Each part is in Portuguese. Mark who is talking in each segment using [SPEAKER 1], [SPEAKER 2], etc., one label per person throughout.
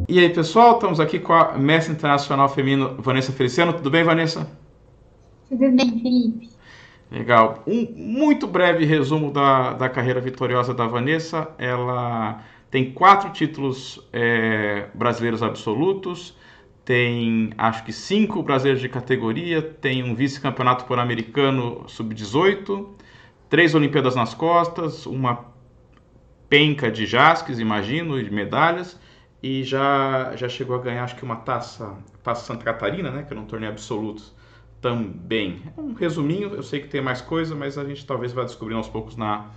[SPEAKER 1] E aí, pessoal, estamos aqui com a mestre internacional feminino Vanessa Feliciano. Tudo bem, Vanessa?
[SPEAKER 2] Tudo bem, Felipe?
[SPEAKER 1] Legal. Um muito breve resumo da carreira vitoriosa da Vanessa. Ela tem 4 títulos brasileiros absolutos, tem acho que 5 brasileiros de categoria, tem um vice-campeonato pan-americano sub-18, 3 Olimpíadas nas costas, uma penca de jasques, imagino, e de medalhas, e já chegou a ganhar, acho que uma taça Santa Catarina, né, que era um torneio absoluto também. É um resuminho, eu sei que tem mais coisa, mas a gente talvez vá descobrindo aos poucos na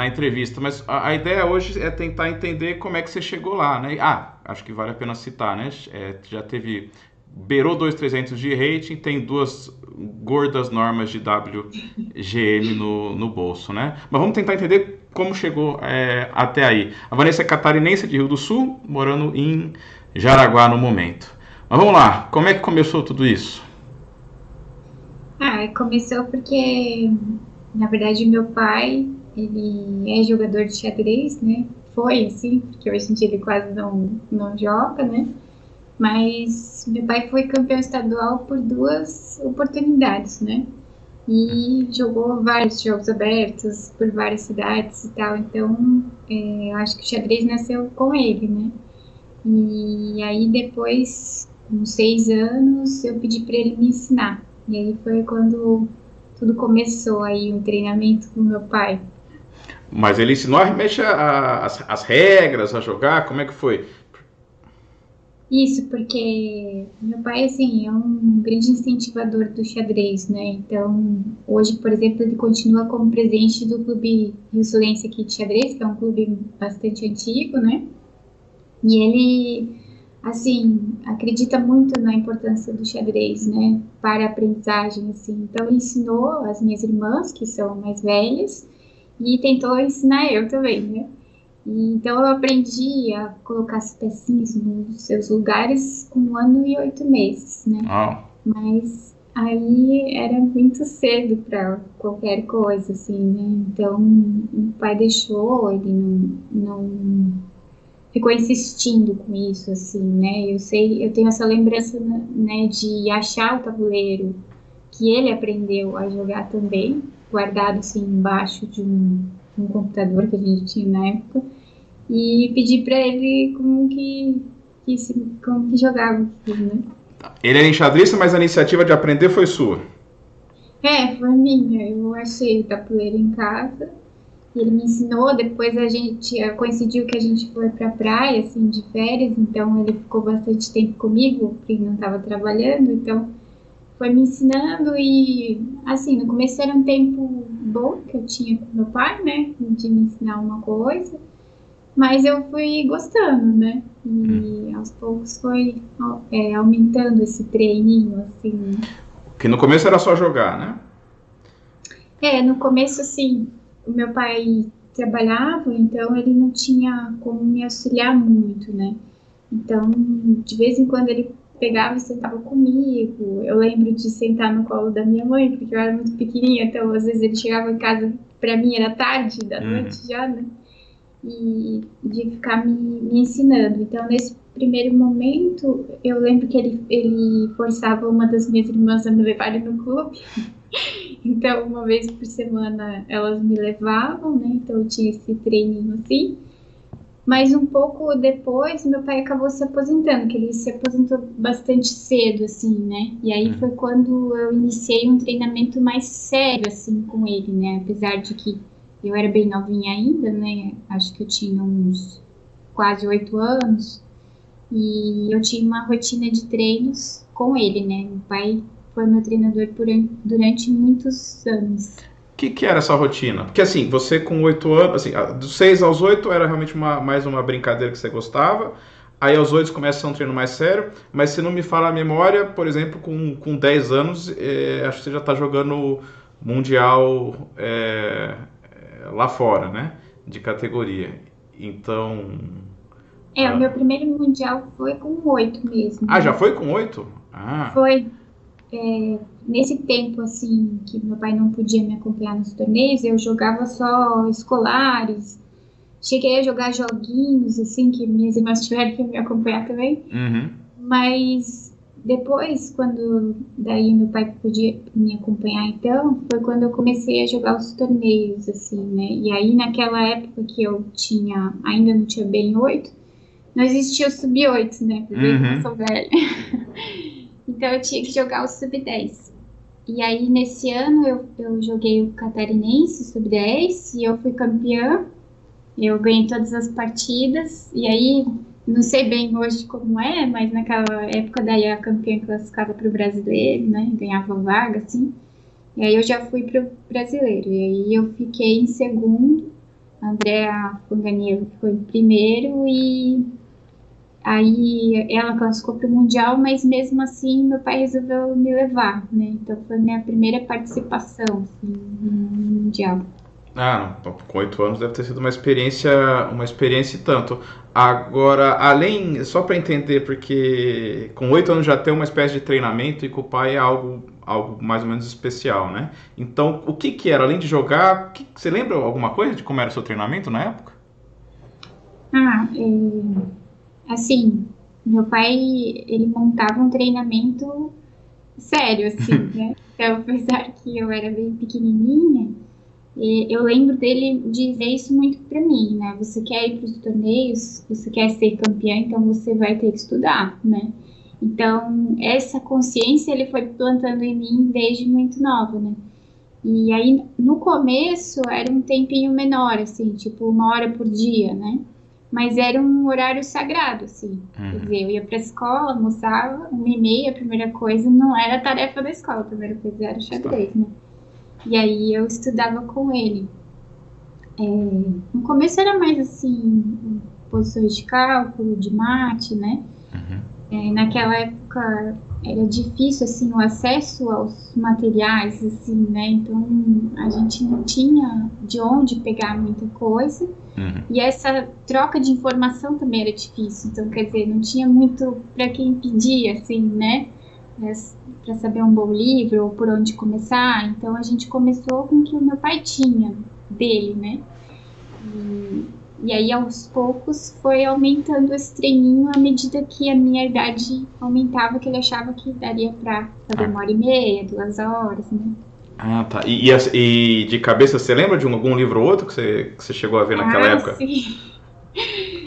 [SPEAKER 1] entrevista. Mas a ideia hoje é tentar entender como é que você chegou lá, né? Acho que vale a pena citar, né? Já teve, beirou 2.300 de rating, tem 2 gordas normas de WGM no bolso, né? Mas vamos tentar entender como chegou até aí. A Vanessa é catarinense de Rio do Sul, morando em Jaraguá no momento. Mas vamos lá, como é que começou tudo isso?
[SPEAKER 2] Começou porque, na verdade, meu pai, ele é jogador de xadrez, né? Foi, assim, porque hoje em dia ele quase não joga, né? Mas meu pai foi campeão estadual por 2 oportunidades, né? E jogou vários jogos abertos por várias cidades e tal. Então, eu acho que o xadrez nasceu com ele, né? E aí depois, com 6 anos, eu pedi para ele me ensinar. E aí foi quando tudo começou aí, um treinamento com meu pai.
[SPEAKER 1] Mas ele ensinou a mexer as regras, a jogar, como é que foi?
[SPEAKER 2] Isso porque meu pai, assim, é um grande incentivador do xadrez, né? Então, hoje, por exemplo, ele continua como presidente do Clube Rio Sulense aqui de xadrez, que é um clube bastante antigo, né? E ele, assim, acredita muito na importância do xadrez, né, para a aprendizagem, assim. Então, ele ensinou as minhas irmãs, que são mais velhas, e tentou ensinar eu também, né. E, então, eu aprendi a colocar as pecinhas nos seus lugares com 1 ano e 8 meses, né.
[SPEAKER 1] Ah,
[SPEAKER 2] Mas aí era muito cedo para qualquer coisa, assim, né. Então, o pai deixou, ele não ficou insistindo com isso, assim, né? Eu tenho essa lembrança, né, de achar o tabuleiro que ele aprendeu a jogar também, guardado assim embaixo de um computador que a gente tinha na época, e pedir para ele como que jogava aquilo, né?
[SPEAKER 1] ele era enxadrista, mas a iniciativa de aprender foi sua.
[SPEAKER 2] Foi minha. Eu achei o tabuleiro em casa. Ele me ensinou, depois a gente coincidiu que a gente foi para a praia, assim, de férias, então ele ficou bastante tempo comigo, porque ele não estava trabalhando, então foi me ensinando e, assim, no começo era um tempo bom que eu tinha com meu pai, né, de me ensinar uma coisa, mas eu fui gostando, né, e aos poucos foi aumentando esse treininho, assim.
[SPEAKER 1] Que no começo era só jogar, né?
[SPEAKER 2] No começo, assim, o meu pai trabalhava, então ele não tinha como me auxiliar muito, né? Então, de vez em quando ele pegava e sentava comigo. Eu lembro de sentar no colo da minha mãe, porque eu era muito pequenininha, então às vezes ele chegava em casa, para mim era tarde da
[SPEAKER 1] Uhum.
[SPEAKER 2] noite já, né? E de ficar me ensinando. Então, nesse primeiro momento, eu lembro que ele forçava uma das minhas irmãs a me levar ele no clube. Então, uma vez por semana elas me levavam, né? Então eu tinha esse treininho assim. Mas um pouco depois, meu pai acabou se aposentando, que ele se aposentou bastante cedo, assim, né? E aí foi quando eu iniciei um treinamento mais sério, assim, com ele, né? Apesar de que eu era bem novinha ainda, né? Acho que eu tinha uns quase 8 anos. E eu tinha uma rotina de treinos com ele, né? Meu pai foi meu treinador durante muitos anos.
[SPEAKER 1] Que era essa rotina? Porque assim, você com 8 anos, assim, dos 6 aos 8 era realmente mais uma brincadeira que você gostava. Aí aos 8 começa a ser um treino mais sério. Mas se não me fala a memória, por exemplo, com 10 anos, acho que você já está jogando Mundial lá fora, né? De categoria. Então.
[SPEAKER 2] O meu primeiro mundial foi com 8 mesmo,
[SPEAKER 1] Já
[SPEAKER 2] né?
[SPEAKER 1] foi com 8? Ah.
[SPEAKER 2] Foi. nesse tempo, assim, que meu pai não podia me acompanhar nos torneios, eu jogava só escolares. Cheguei a jogar joguinhos, assim, que minhas irmãs tiveram que me acompanhar também.
[SPEAKER 1] Uhum.
[SPEAKER 2] Mas depois, quando daí meu pai podia me acompanhar, então, foi quando eu comecei a jogar os torneios, assim, né? E aí, naquela época que eu tinha, ainda não tinha bem 8, não existia o sub-8, né? Por ver como eu
[SPEAKER 1] Uhum.
[SPEAKER 2] sou velha. Então, eu tinha que jogar o sub-10. E aí, nesse ano, eu joguei o Catarinense sub-10 e eu fui campeã. Eu ganhei todas as partidas, e aí, não sei bem hoje como é, mas naquela época daí a campeã classificava para o brasileiro, né? Ganhava vaga, assim. E aí eu já fui para o brasileiro. E aí eu fiquei em segundo, a Andrea Fanganiello ficou em primeiro, e aí ela classificou para o Mundial, mas mesmo assim meu pai resolveu me levar, né? Então foi minha primeira participação, assim, no Mundial.
[SPEAKER 1] Ah, não, com 8 anos deve ter sido uma experiência e tanto. Agora, além, só para entender, porque com 8 anos já tem uma espécie de treinamento e com o pai é algo mais ou menos especial, né? Então, o que que era, além de jogar, você lembra alguma coisa de como era o seu treinamento na época?
[SPEAKER 2] Ah, assim, meu pai, ele montava um treinamento sério, assim, né? Então, apesar que eu era bem pequenininha, eu lembro dele dizer isso muito pra mim, né? Você quer ir para os torneios, você quer ser campeã, então você vai ter que estudar, né? Então, essa consciência ele foi plantando em mim desde muito nova, né? E aí, no começo, era um tempinho menor, assim, tipo 1 hora por dia, né? Mas era um horário sagrado, assim. Quer
[SPEAKER 1] Uhum.
[SPEAKER 2] dizer, eu ia pra escola, almoçava, 1h30, a primeira coisa não era a tarefa da escola, a primeira coisa era o
[SPEAKER 1] Está.
[SPEAKER 2] xadrez, né? E aí eu estudava com ele. No começo era mais assim, posições de cálculo, de mate, né?
[SPEAKER 1] Uhum.
[SPEAKER 2] Naquela época era difícil assim o acesso aos materiais, assim, né? Então a gente não tinha de onde pegar muita coisa.
[SPEAKER 1] Uhum.
[SPEAKER 2] E essa troca de informação também era difícil. Então, quer dizer, não tinha muito para quem pedir, assim, né? Para saber um bom livro ou por onde começar. Então, a gente começou com o que o meu pai tinha dele, né? E aí, aos poucos, foi aumentando esse treininho à medida que a minha idade aumentava, que ele achava que daria para fazer
[SPEAKER 1] Ah,
[SPEAKER 2] 1h30, 2 horas, né?
[SPEAKER 1] ah, tá. E de cabeça, você lembra de algum livro ou outro que você chegou a ver naquela
[SPEAKER 2] Ah,
[SPEAKER 1] época?
[SPEAKER 2] sim.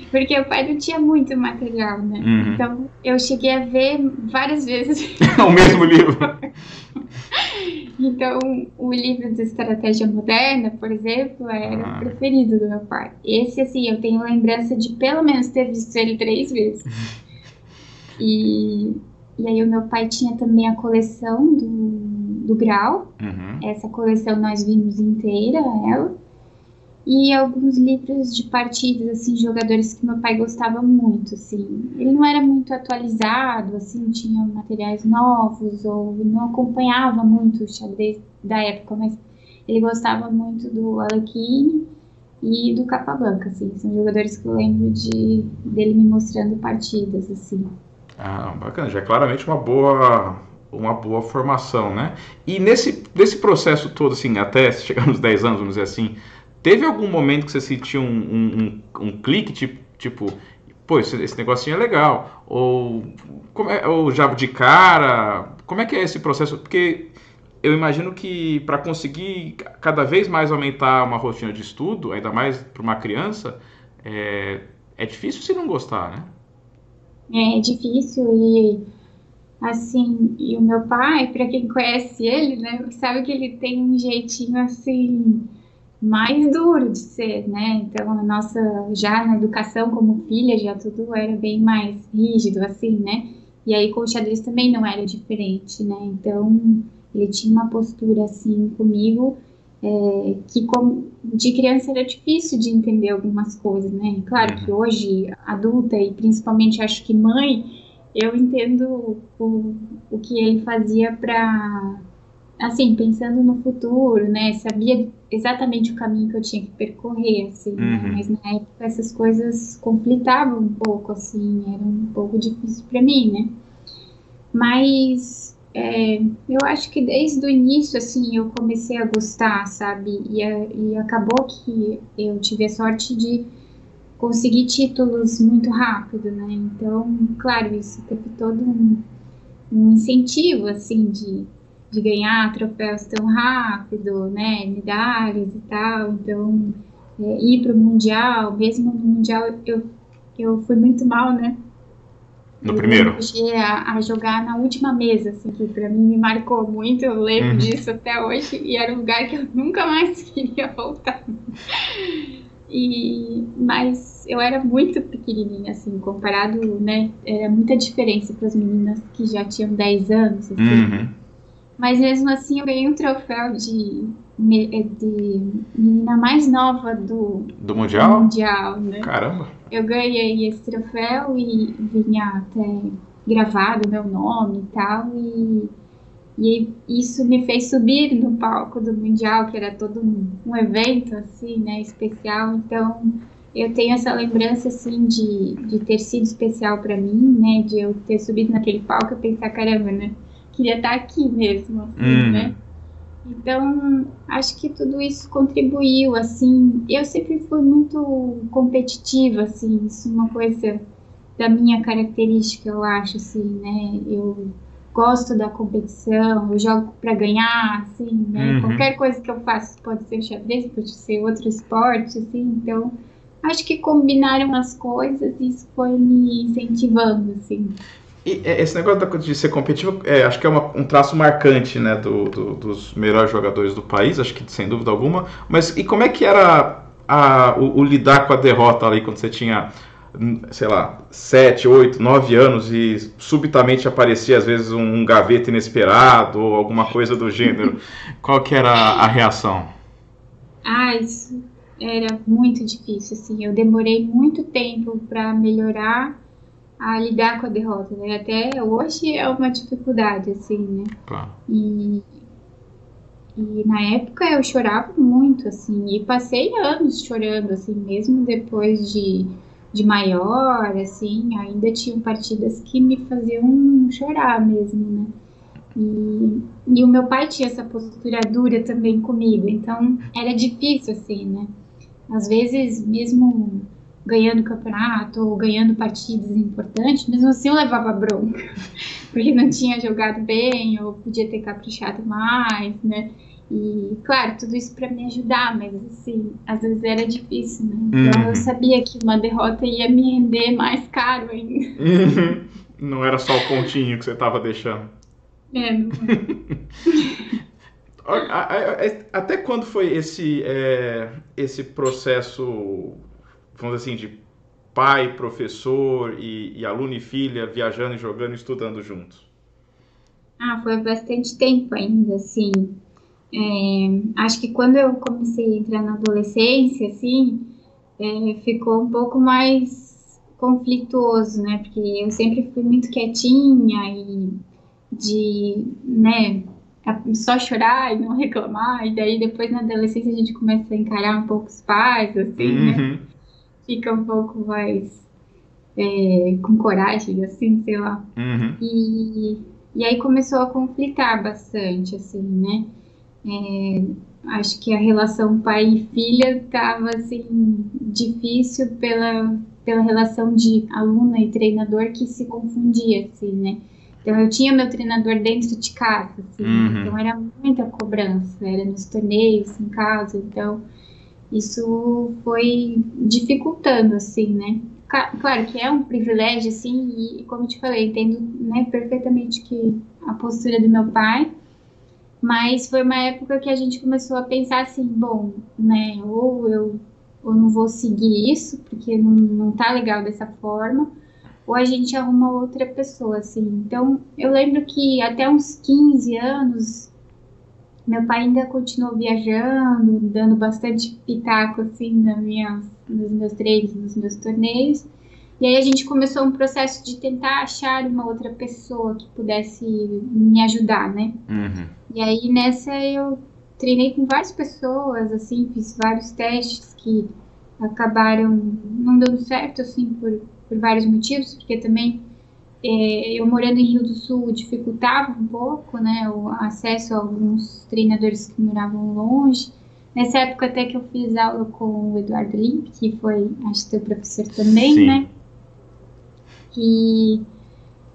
[SPEAKER 2] Porque o pai não tinha muito material, né?
[SPEAKER 1] Uhum.
[SPEAKER 2] Então eu cheguei a ver várias vezes.
[SPEAKER 1] O mesmo livro.
[SPEAKER 2] Então o livro de estratégia moderna, por exemplo, era o
[SPEAKER 1] Ah,
[SPEAKER 2] preferido do meu pai. Esse, assim, eu tenho lembrança de pelo menos ter visto ele 3 vezes. E, e aí o meu pai tinha também a coleção do Grau.
[SPEAKER 1] uhum.
[SPEAKER 2] Essa coleção nós vimos inteira, ela. E alguns livros de partidas, assim, de jogadores que meu pai gostava muito, assim. Ele não era muito atualizado, assim, tinha materiais novos, ou não acompanhava muito o xadrez da época, mas ele gostava muito do Alekhine e do Capablanca, assim. São jogadores que eu lembro dele me mostrando partidas, assim.
[SPEAKER 1] Ah, bacana. Já é claramente uma boa formação, né? E nesse processo todo, assim, até chegar nos 10 anos, vamos dizer assim, teve algum momento que você sentiu um clique, tipo, pô, esse negocinho é legal? Ou já de cara? Como é que é esse processo? Porque eu imagino que para conseguir cada vez mais aumentar uma rotina de estudo, ainda mais para uma criança, é, é difícil se não gostar, né?
[SPEAKER 2] É difícil e, assim, e o meu pai, para quem conhece ele, né, sabe que ele tem um jeitinho, assim, mais duro de ser, né? Então, a nossa, já na educação como filha, já tudo era bem mais rígido, assim, né? E aí com o xadrez também não era diferente, né? Então, ele tinha uma postura, assim, comigo, que como, de criança era difícil de entender algumas coisas, né? Claro que
[SPEAKER 1] Uhum.
[SPEAKER 2] hoje, adulta e principalmente acho que mãe, eu entendo o que ele fazia para assim, pensando no futuro, né? Sabia exatamente o caminho que eu tinha que percorrer, assim, né?
[SPEAKER 1] Uhum.
[SPEAKER 2] Mas na época essas coisas conflitavam um pouco, assim, era um pouco difícil para mim, né? Mas Eu acho que desde o início, assim, eu comecei a gostar, sabe? E acabou que eu tive a sorte de conseguir títulos muito rápido, né? Então, claro, isso teve todo um incentivo, assim, de ganhar troféus tão rápido, né? Medalhas e tal. Então, ir para o Mundial, mesmo no Mundial eu fui muito mal, né?
[SPEAKER 1] No
[SPEAKER 2] Eu
[SPEAKER 1] primeiro.
[SPEAKER 2] cheguei a jogar na última mesa, assim, que pra mim me marcou muito, eu lembro
[SPEAKER 1] Uhum.
[SPEAKER 2] disso até hoje, e era um lugar que eu nunca mais queria voltar. Mas eu era muito pequenininha, assim, comparado, né, era muita diferença para as meninas que já tinham 10 anos, assim, né?
[SPEAKER 1] Uhum.
[SPEAKER 2] Mas mesmo assim eu ganhei um troféu de menina mais nova
[SPEAKER 1] Do
[SPEAKER 2] do
[SPEAKER 1] Mundial?
[SPEAKER 2] Mundial, né?
[SPEAKER 1] Caramba.
[SPEAKER 2] Eu ganhei esse troféu e vinha até gravado meu nome e tal, e isso me fez subir no palco do Mundial, que era todo um evento, assim, né, especial. Então, eu tenho essa lembrança, assim, de ter sido especial para mim, né, de eu ter subido naquele palco e pensar, caramba, né, queria estar aqui mesmo, assim, né.
[SPEAKER 1] Uhum.
[SPEAKER 2] Então, acho que tudo isso contribuiu, assim. Eu sempre fui muito competitiva, assim, isso é uma coisa da minha característica, eu acho, assim, né? Eu gosto da competição, eu jogo para ganhar, assim, né?
[SPEAKER 1] Uhum.
[SPEAKER 2] Qualquer coisa que eu faço pode ser xadrez, pode ser outro esporte, assim, então acho que combinaram as coisas e isso foi me incentivando, assim.
[SPEAKER 1] E esse negócio de ser competitivo, acho que é um traço marcante, né, dos melhores jogadores do país, acho que sem dúvida alguma. Mas e como é que era o lidar com a derrota ali quando você tinha, sei lá, 7, 8, 9 anos e subitamente aparecia às vezes um gaveta inesperado ou alguma coisa do gênero? Qual que era a reação?
[SPEAKER 2] Ah, isso era muito difícil, assim. Eu demorei muito tempo para melhorar a lidar com a derrota, né? Até hoje é uma dificuldade, assim, né?
[SPEAKER 1] Claro.
[SPEAKER 2] E, e na época eu chorava muito, assim, e passei anos chorando, assim, mesmo depois de maior, assim, ainda tinham partidas que me faziam chorar mesmo, né? E o meu pai tinha essa postura dura também comigo, então era difícil, assim, né? Às vezes, mesmo ganhando campeonato ou ganhando partidas importantes, mesmo assim eu levava bronca, porque não tinha jogado bem ou podia ter caprichado mais, né? E, claro, tudo isso para me ajudar, mas, assim, às vezes era difícil, né? Então eu
[SPEAKER 1] Uhum.
[SPEAKER 2] sabia que uma derrota ia me render mais caro ainda.
[SPEAKER 1] Uhum. Não era só o pontinho que você estava deixando.
[SPEAKER 2] É, não é?
[SPEAKER 1] Até quando foi esse processo, vamos dizer assim, de pai, professor e aluno e filha viajando, jogando e estudando juntos?
[SPEAKER 2] Ah, foi bastante tempo ainda, assim. Acho que quando eu comecei a entrar na adolescência, assim, ficou um pouco mais conflituoso, né? Porque eu sempre fui muito quietinha e né, só chorar e não reclamar. E daí depois na adolescência a gente começa a encarar um pouco os pais, assim, né?
[SPEAKER 1] Uhum.
[SPEAKER 2] Fica um pouco mais com coragem, assim, sei lá.
[SPEAKER 1] Uhum.
[SPEAKER 2] E, e aí começou a conflitar bastante, assim, né? Acho que a relação pai e filha estava assim difícil pela relação de aluna e treinador que se confundia assim, né? Então eu tinha meu treinador dentro de casa, assim, né?
[SPEAKER 1] Uhum.
[SPEAKER 2] Então era muita cobrança, era nos torneios, em casa, então isso foi dificultando assim, né? Claro que é um privilégio assim e como eu te falei, entendo, né, perfeitamente que a postura do meu pai, mas foi uma época que a gente começou a pensar assim, bom, né, ou não vou seguir isso, porque não tá legal dessa forma, ou a gente arruma outra pessoa, assim. Então, eu lembro que até uns 15 anos, meu pai ainda continuou viajando, dando bastante pitaco, assim, nos meus treinos, nos meus torneios. E aí a gente começou um processo de tentar achar uma outra pessoa que pudesse me ajudar, né?
[SPEAKER 1] Uhum.
[SPEAKER 2] E aí nessa eu treinei com várias pessoas, assim, fiz vários testes que acabaram não dando certo, assim, por vários motivos, porque também eu morando em Rio do Sul dificultava um pouco, né, o acesso a alguns treinadores que moravam longe. Nessa época até que eu fiz aula com o Eduardo Limp, que foi, acho que teu professor também,
[SPEAKER 1] Sim.
[SPEAKER 2] né?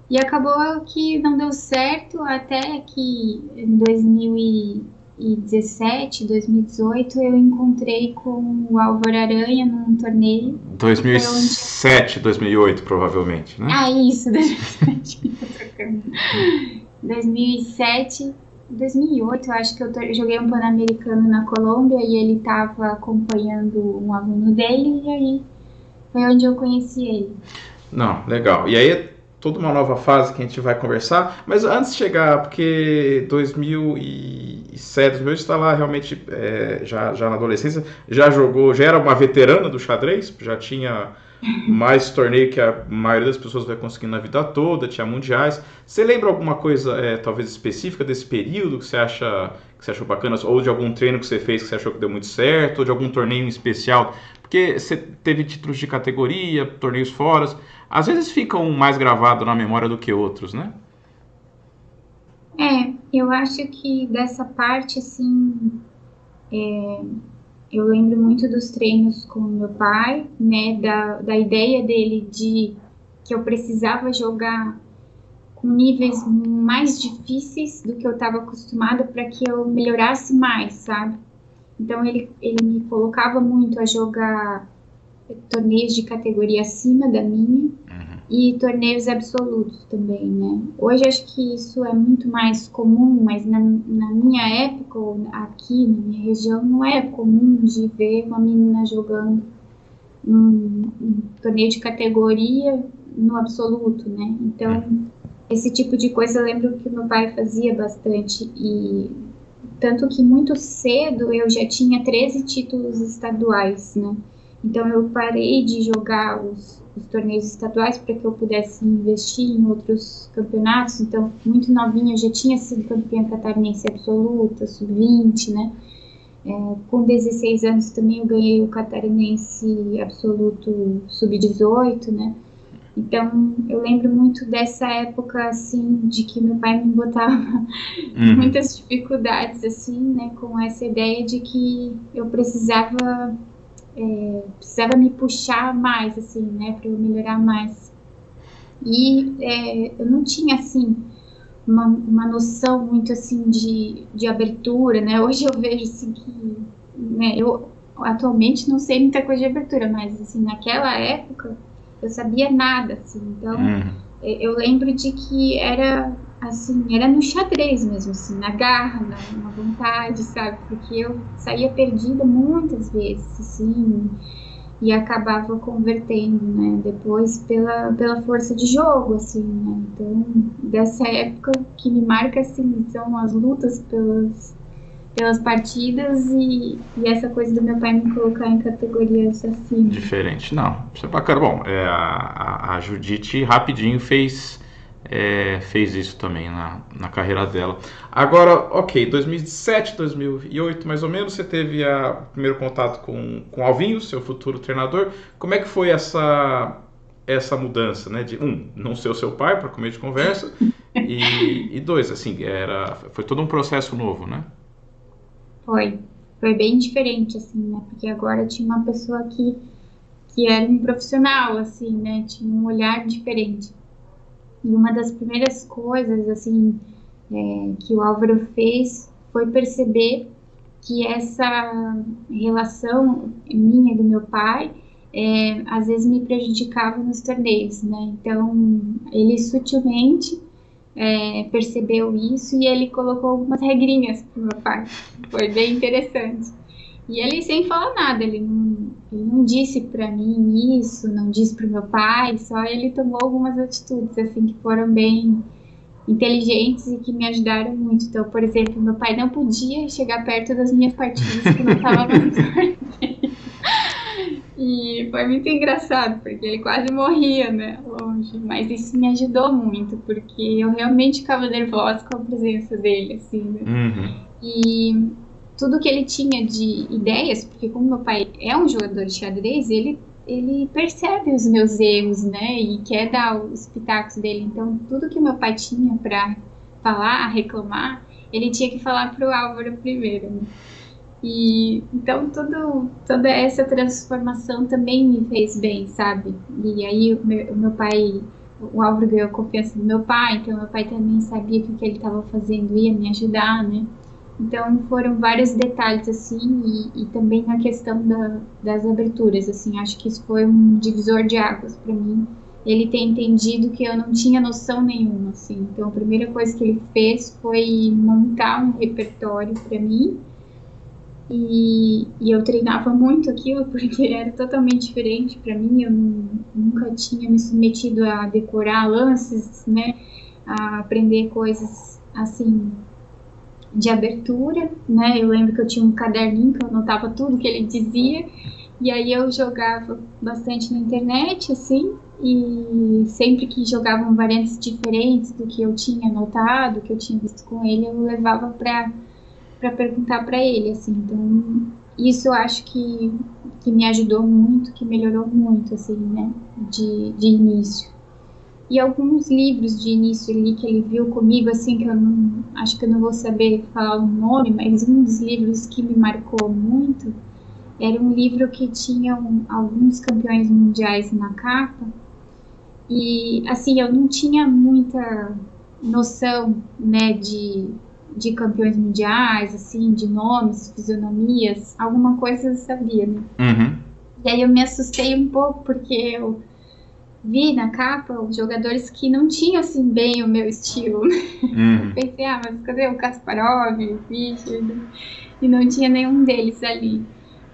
[SPEAKER 2] E acabou que não deu certo, até que em 2017, 2018, eu encontrei com o Álvaro Aranha num torneio.
[SPEAKER 1] 2007, 2008, provavelmente, né?
[SPEAKER 2] Ah, isso, 2007. 2007, 2008, eu acho que eu joguei um Pan-Americano na Colômbia e ele estava acompanhando um aluno dele, e aí foi onde eu conheci ele.
[SPEAKER 1] Não, legal. E aí é toda uma nova fase que a gente vai conversar, mas antes de chegar, porque 2007, 2008 está lá realmente já na adolescência, já jogou, já era uma veterana do xadrez, já tinha mais torneio que a maioria das pessoas vai conseguir na vida toda, tinha mundiais. Você lembra alguma coisa talvez específica desse período que você achou bacana, ou de algum treino que você fez que você achou que deu muito certo, ou de algum torneio em especial? Porque você teve títulos de categoria, torneios fora, às vezes ficam mais gravados na memória do que outros, né?
[SPEAKER 2] Eu acho que dessa parte, assim, eu lembro muito dos treinos com meu pai, né, da ideia dele de que eu precisava jogar com níveis mais difíceis do que eu estava acostumada para que eu melhorasse mais, sabe? Então ele me colocava muito a jogar torneios de categoria acima da minha e torneios absolutos também, né? Hoje acho que isso é muito mais comum, mas na minha época, aqui na minha região, não é comum de ver uma menina jogando um torneio de categoria no absoluto, né? Então, esse tipo de coisa eu lembro que meu pai fazia bastante, e tanto que muito cedo eu já tinha 13 títulos estaduais, né? Então eu parei de jogar os torneios estaduais para que eu pudesse investir em outros campeonatos. Então, muito novinha, eu já tinha sido campeã catarinense absoluta, sub-20, né? Com 16 anos também eu ganhei o catarinense absoluto sub-18, né? Então, eu lembro muito dessa época, assim, de que meu pai me botava muitas dificuldades, assim, né, com essa ideia de que eu precisava me puxar mais, assim, né, para eu melhorar mais. E eu não tinha, assim, uma noção muito, assim, de abertura, né. Hoje eu vejo, assim, que, né, eu atualmente não sei muita coisa de abertura, mas, assim, naquela época eu sabia nada, assim. Então eu lembro de que era, assim, era no xadrez mesmo, assim, na garra, na vontade, sabe? Porque eu saía perdida muitas vezes, assim, e acabava convertendo, né? Depois pela força de jogo, assim, né? Então, dessa época que me marca, assim, são as lutas pelas partidas e essa coisa do meu pai me colocar em categorias assim.
[SPEAKER 1] Diferente, não. Isso é bacana. Bom, a Judite rapidinho fez isso também na carreira dela. Agora, ok, 2007, 2008 mais ou menos, você teve o primeiro contato com Alvinho, seu futuro treinador. Como é que foi essa mudança, né? De não ser o seu pai, para começo de conversa, e dois, assim, foi todo um processo novo, né?
[SPEAKER 2] Foi bem diferente, assim, né? Porque agora tinha uma pessoa que era um profissional, assim, né? Tinha um olhar diferente. E uma das primeiras coisas, assim, que o Álvaro fez foi perceber que essa relação minha e do meu pai, às vezes me prejudicava nos torneios, né? Então, ele sutilmente percebeu isso e ele colocou algumas regrinhas para o meu pai. Foi bem interessante. E ele, sem falar nada, ele não disse para mim isso, não disse para o meu pai, só ele tomou algumas atitudes assim que foram bem inteligentes e que me ajudaram muito. Então, por exemplo, meu pai não podia chegar perto das minhas partidas que não estava no torneio. E foi muito engraçado, porque ele quase morria, né, longe. Mas isso me ajudou muito, porque eu realmente ficava nervosa com a presença dele, assim, né? E tudo que ele tinha de ideias, porque como meu pai é um jogador de xadrez, ele ele percebe os meus erros, né? E quer dar os pitacos dele. Então, tudo que meu pai tinha para falar, reclamar, ele tinha que falar pro Álvaro primeiro, né? E então toda essa transformação também me fez bem, sabe? E aí o meu pai, o Álvaro ganhou a confiança do meu pai, então meu pai também sabia que o que ele estava fazendo ia me ajudar, né? Então foram vários detalhes assim e também na questão das aberturas, assim, acho que isso foi um divisor de águas para mim. Ele ter entendido que eu não tinha noção nenhuma, assim. Então a primeira coisa que ele fez foi montar um repertório para mim. E eu treinava muito aquilo porque era totalmente diferente para mim. Eu nunca tinha me submetido a decorar lances, né? A aprender coisas assim de abertura, né? Eu lembro que eu tinha um caderninho que eu anotava tudo que ele dizia. E aí eu jogava bastante na internet, assim. E sempre que jogavam variantes diferentes do que eu tinha anotado, que eu tinha visto com ele, eu levava para perguntar para ele, assim. Então, isso eu acho que me ajudou muito, que melhorou muito, assim, né, de início. E alguns livros de início ali que ele viu comigo, assim, que eu não, acho que eu não vou saber falar o nome, mas um dos livros que me marcou muito era um livro que tinha alguns campeões mundiais na capa. E, assim, eu não tinha muita noção, né, de campeões mundiais, assim, de nomes, fisionomias, alguma coisa eu sabia, né?
[SPEAKER 1] Uhum.
[SPEAKER 2] E aí eu me assustei um pouco, porque eu vi na capa os jogadores que não tinham, assim, bem o meu estilo. Eu pensei, mas cadê o Kasparov, o Fischer? E não tinha nenhum deles ali.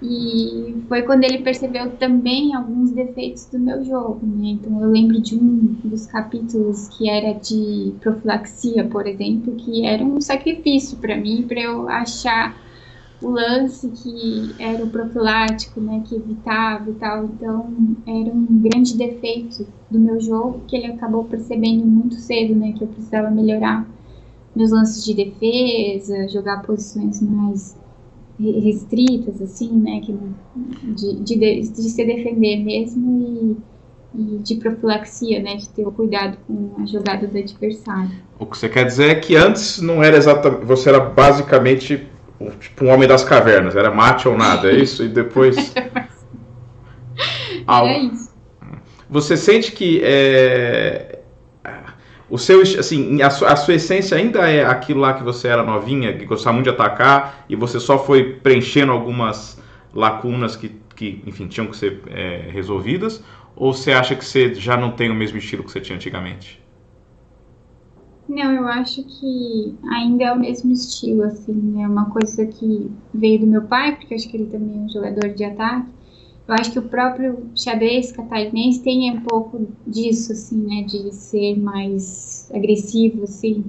[SPEAKER 2] E foi quando ele percebeu também alguns defeitos do meu jogo, né? Então eu lembro de um dos capítulos que era de profilaxia, por exemplo, que era um sacrifício para mim, para eu achar o lance que era o profilático, né? Que evitava e tal. Então era um grande defeito do meu jogo que ele acabou percebendo muito cedo, né? Que eu precisava melhorar meus lances de defesa, jogar posições mais restritas, assim, né, que de se defender mesmo e de profilaxia, né, de ter o cuidado com a jogada do adversário.
[SPEAKER 1] O que você quer dizer é que antes não era exatamente, você era basicamente tipo um homem das cavernas, era mate ou nada, é isso? E depois...
[SPEAKER 2] Era isso.
[SPEAKER 1] Você sente que o seu, assim, a sua essência ainda é aquilo lá que você era novinha, que gostava muito de atacar, e você só foi preenchendo algumas lacunas que enfim, tinham que ser resolvidas? Ou você acha que você já não tem o mesmo estilo que você tinha antigamente?
[SPEAKER 2] Não, eu acho que ainda é o mesmo estilo, assim, é uma coisa que veio do meu pai, porque eu acho que ele também é um jogador de ataque. Eu acho que o próprio xadrez catarinense tem um pouco disso, assim, né, de ser mais agressivo, assim.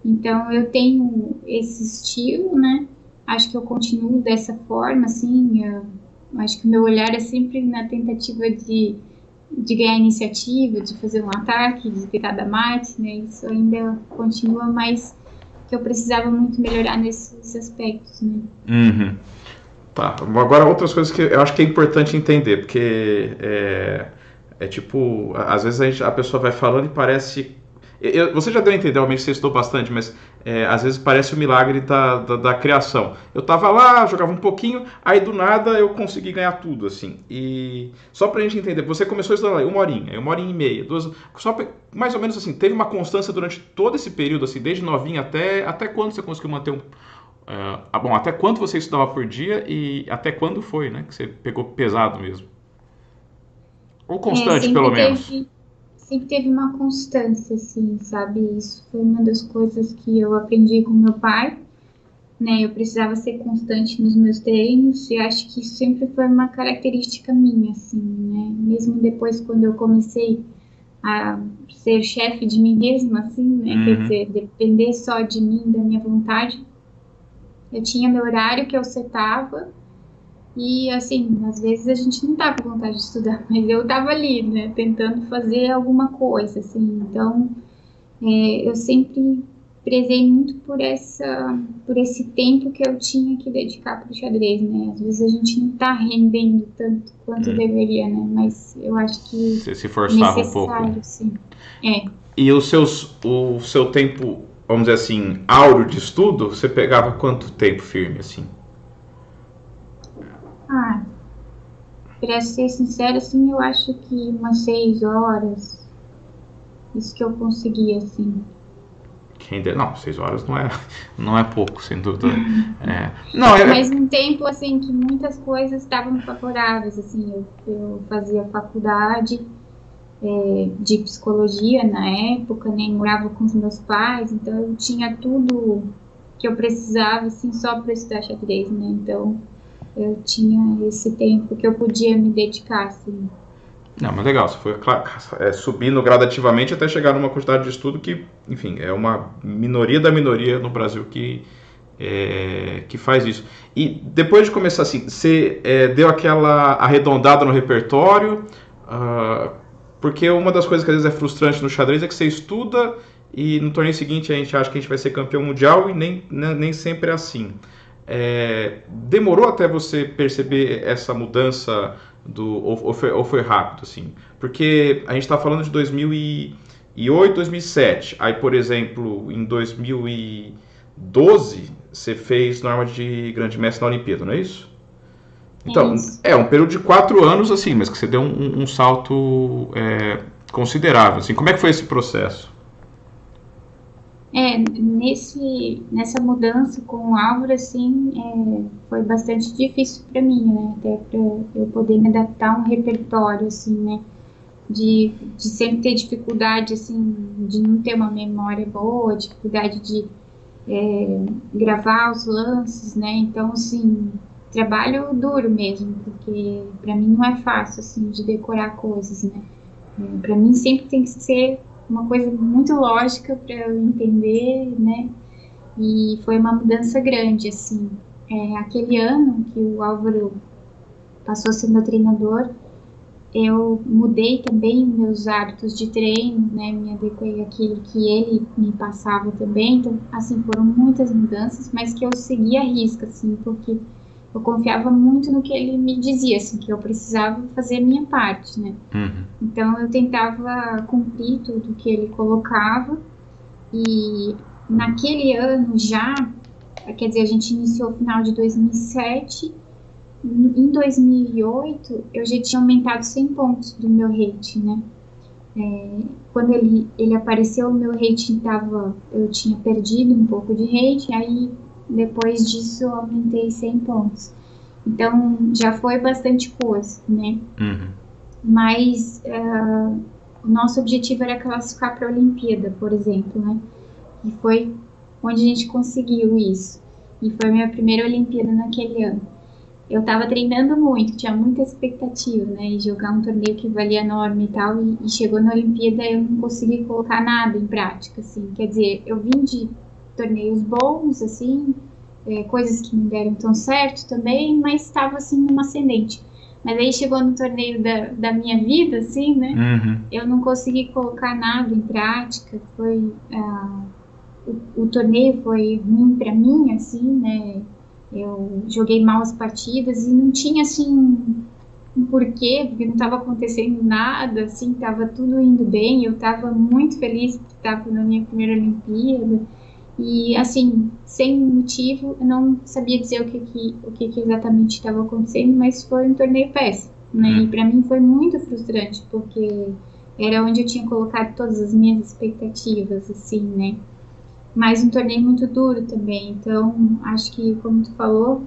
[SPEAKER 2] Então, eu tenho esse estilo, né, acho que eu continuo dessa forma, assim, eu acho que o meu olhar é sempre na tentativa de ganhar iniciativa, de fazer um ataque, de tentar dar mate, né, isso ainda continua, mas que eu precisava muito melhorar nesses aspectos, né.
[SPEAKER 1] Uhum. Tá, agora outras coisas que eu acho que é importante entender, porque tipo, às vezes a pessoa vai falando e parece... você já deu a entender, realmente você estudou bastante, mas às vezes parece o milagre da criação. Eu tava lá, jogava um pouquinho, aí do nada eu consegui ganhar tudo, assim. E só pra gente entender, você começou estudando lá, uma horinha e meia, duas... Só mais ou menos assim, teve uma constância durante todo esse período, assim, desde novinha até quando você conseguiu manter um... bom, até quanto você estudava por dia e até quando foi, né? Que você pegou pesado mesmo. Ou constante, pelo menos.
[SPEAKER 2] Sempre teve uma constância, assim, sabe? Isso foi uma das coisas que eu aprendi com meu pai, né? Eu precisava ser constante nos meus treinos e acho que isso sempre foi uma característica minha, assim, né? Mesmo depois, quando eu comecei a ser chefe de mim mesma, assim, né? Quer dizer, depender só de mim, da minha vontade. Eu tinha meu horário que eu setava e, assim, às vezes a gente não tá com vontade de estudar, mas eu tava ali, né, tentando fazer alguma coisa, assim. Então, eu sempre prezei muito por esse tempo que eu tinha que dedicar para o xadrez, né? Às vezes a gente não está rendendo tanto quanto deveria, né? Mas eu acho que
[SPEAKER 1] Você se
[SPEAKER 2] é
[SPEAKER 1] forçava um pouco.
[SPEAKER 2] necessário, sim. É.
[SPEAKER 1] E o seu tempo, vamos dizer assim, áureo de estudo, você pegava quanto tempo firme, assim?
[SPEAKER 2] Ah, para ser sincera, assim, eu acho que umas 6 horas, isso que eu conseguia, assim.
[SPEAKER 1] Não, 6 horas não é pouco, sem dúvida. Não,
[SPEAKER 2] Mas um tempo, assim, que muitas coisas estavam favoráveis, assim, eu fazia faculdade de psicologia na época, né, morava com os meus pais, então eu tinha tudo que eu precisava, assim, só para estudar xadrez, né, então eu tinha esse tempo que eu podia me dedicar, assim.
[SPEAKER 1] Não, mas legal, você foi subindo gradativamente até chegar numa quantidade de estudo que, enfim, é uma minoria da minoria no Brasil que faz isso. E depois de começar assim, você deu aquela arredondada no repertório, porque uma das coisas que às vezes é frustrante no xadrez é que você estuda e no torneio seguinte a gente acha que a gente vai ser campeão mundial e nem sempre é assim. Demorou até você perceber essa mudança ou foi rápido, assim? Porque a gente está falando de 2008, 2007. Aí, por exemplo, em 2012, você fez norma de grande mestre na Olimpíada, não é isso? Então, um período de 4 anos, assim, mas que você deu um salto considerável, assim. Como é que foi esse processo?
[SPEAKER 2] Nessa mudança com o Álvaro, assim, foi bastante difícil para mim, né? Até para eu poder me adaptar a um repertório, assim, né? De sempre ter dificuldade, assim, de não ter uma memória boa, dificuldade de gravar os lances, né? Então, assim, trabalho duro mesmo, porque para mim não é fácil, assim, de decorar coisas, né? Para mim sempre tem que ser uma coisa muito lógica para eu entender, né? E foi uma mudança grande, assim. Aquele ano que o Álvaro passou a ser meu treinador, eu mudei também meus hábitos de treino, né? Me adequei àquilo que ele me passava também. Então, assim, foram muitas mudanças, mas que eu segui à risca, assim, porque eu confiava muito no que ele me dizia, assim, que eu precisava fazer a minha parte, né?
[SPEAKER 1] Uhum.
[SPEAKER 2] Então, eu tentava cumprir tudo que ele colocava e naquele ano já, quer dizer, a gente iniciou o final de 2007, em 2008 eu já tinha aumentado 100 pontos do meu rating, né? Quando ele apareceu, o meu rating eu tinha perdido um pouco de rating, aí depois disso eu aumentei 100 pontos. Então já foi bastante coisa, né?
[SPEAKER 1] Uhum.
[SPEAKER 2] Mas o nosso objetivo era classificar para a Olimpíada, por exemplo, né? E foi onde a gente conseguiu isso. E foi a minha primeira Olimpíada naquele ano. Eu estava treinando muito, tinha muita expectativa, né? E jogar um torneio que valia norma e tal. E chegou na Olimpíada eu não consegui colocar nada em prática, assim. Quer dizer, eu vim de torneios bons, assim, coisas que não deram tão certo também, mas estava, assim, numa ascendente. Mas aí chegou no torneio da minha vida, assim, né?
[SPEAKER 1] Uhum.
[SPEAKER 2] Eu não consegui colocar nada em prática. O torneio foi ruim para mim, assim, né? Eu joguei mal as partidas e não tinha, assim, um porquê, porque não estava acontecendo nada, assim, estava tudo indo bem. Eu estava muito feliz porque estava na minha primeira Olimpíada. E, assim, sem motivo, eu não sabia dizer o que exatamente estava acontecendo, mas foi um torneio péssimo, né? E para mim foi muito frustrante, porque era onde eu tinha colocado todas as minhas expectativas, assim, né? Mas um torneio muito duro também, então acho que, como tu falou,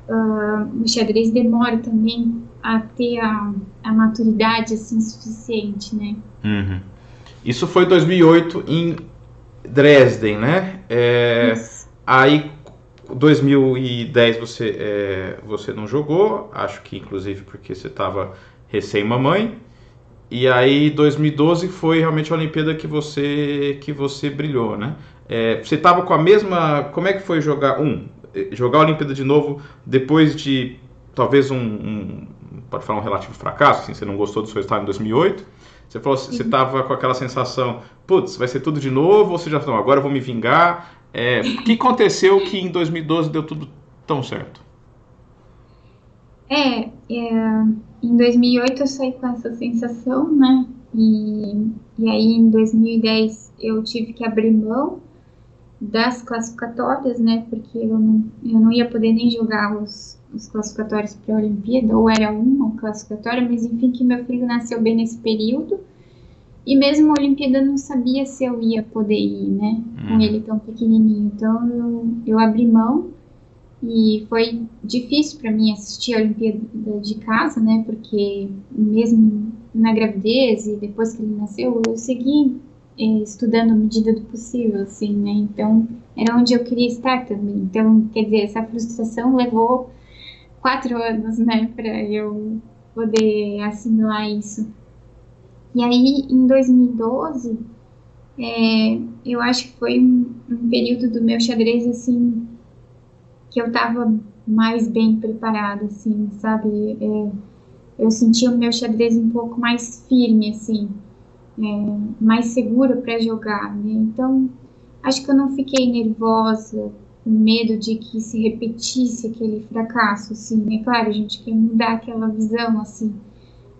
[SPEAKER 2] o xadrez demora também a ter a maturidade, assim, suficiente, né?
[SPEAKER 1] Uhum. Isso foi 2008 em Dresden, né? Aí 2010 você não jogou, acho que inclusive porque você estava recém-mamãe. E aí 2012 foi realmente a Olimpíada que você brilhou, né? Você estava com a mesma. Como é que foi jogar a Olimpíada de novo depois de talvez pode falar um relativo fracasso, assim, você não gostou do seu resultado em 2008? Você falou, você estava com aquela sensação, putz, vai ser tudo de novo, ou você já falou, agora eu vou me vingar? O que aconteceu que em 2012 deu tudo tão certo?
[SPEAKER 2] Em 2008 eu saí com essa sensação, né? E aí em 2010 eu tive que abrir mão das classificatórias, né? Porque eu não ia poder nem jogar os classificatórios para a Olimpíada, ou era uma classificatória, mas enfim, que meu filho nasceu bem nesse período. E mesmo a Olimpíada eu não sabia se eu ia poder ir, né? Com ele tão pequenininho. Então eu abri mão. E foi difícil para mim assistir a Olimpíada de casa, né? Porque mesmo na gravidez e depois que ele nasceu, eu segui estudando à medida do possível, assim, né? Então era onde eu queria estar também. Então, quer dizer, essa frustração levou 4 anos, né? Para eu poder assimilar isso. E aí, em 2012, eu acho que foi um período do meu xadrez, assim, que eu estava mais bem preparada, assim, sabe? Eu sentia o meu xadrez um pouco mais firme, assim, mais seguro para jogar, né? Então, acho que eu não fiquei nervosa, com medo de que se repetisse aquele fracasso, assim, né? Claro, a gente quer mudar aquela visão, assim,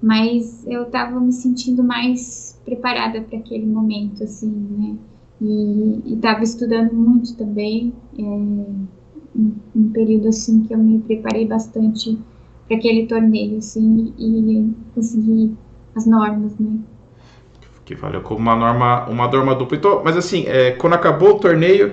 [SPEAKER 2] mas eu estava me sentindo mais preparada para aquele momento, assim, né? E estava estudando muito também, um período assim que eu me preparei bastante para aquele torneio, assim, e consegui as normas, né?
[SPEAKER 1] Que valeu como uma norma dupla. Então, mas assim, quando acabou o torneio,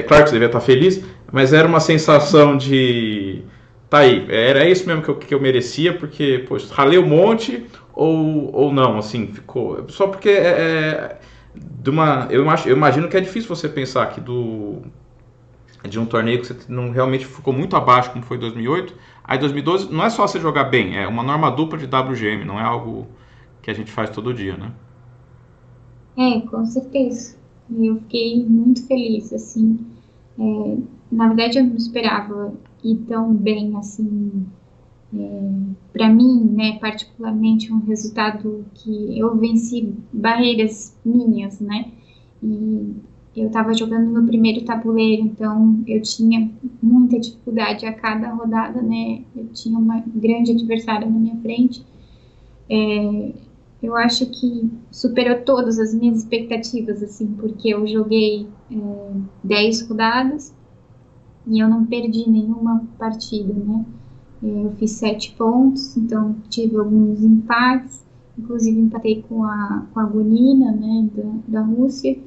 [SPEAKER 1] claro que você devia estar feliz, mas era uma sensação de tá aí, era isso mesmo que eu merecia, porque, poxa, ralei um monte, ou não, assim, ficou. Só porque eu imagino que é difícil você pensar que de um torneio que você não realmente ficou muito abaixo, como foi em 2008. Aí 2012 não é só você jogar bem, é uma norma dupla de WGM, não é algo que a gente faz todo dia, né?
[SPEAKER 2] Com certeza. Eu fiquei muito feliz, assim. Na verdade, eu não esperava ir tão bem, assim, para mim, né, particularmente um resultado que eu venci barreiras minhas, né? E eu estava jogando no primeiro tabuleiro, então eu tinha muita dificuldade a cada rodada, né? Eu tinha uma grande adversária na minha frente. Eu acho que superou todas as minhas expectativas, assim, porque eu joguei 10 rodadas e eu não perdi nenhuma partida, né? Eu fiz 7 pontos, então tive alguns empates, inclusive empatei com a Gunina, né, da Rússia.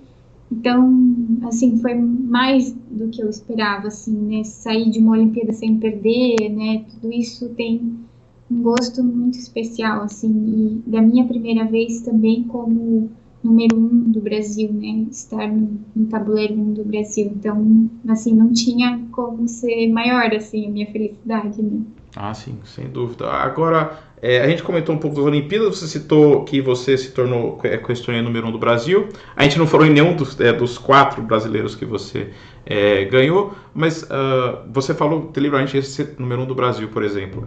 [SPEAKER 2] Então, assim, foi mais do que eu esperava, assim, né, sair de uma Olimpíada sem perder, né, tudo isso tem um gosto muito especial, assim, e da minha primeira vez também como número 1 do Brasil, né, estar no tabuleiro 1 do Brasil. Então, assim, não tinha como ser maior, assim, a minha felicidade, né.
[SPEAKER 1] Ah, sim, sem dúvida. Agora, a gente comentou um pouco das Olimpíadas, você citou que você se tornou com esse torneio número 1 do Brasil. A gente não falou em nenhum dos 4 brasileiros que você ganhou, mas você falou deliberadamente esse número 1 do Brasil, por exemplo.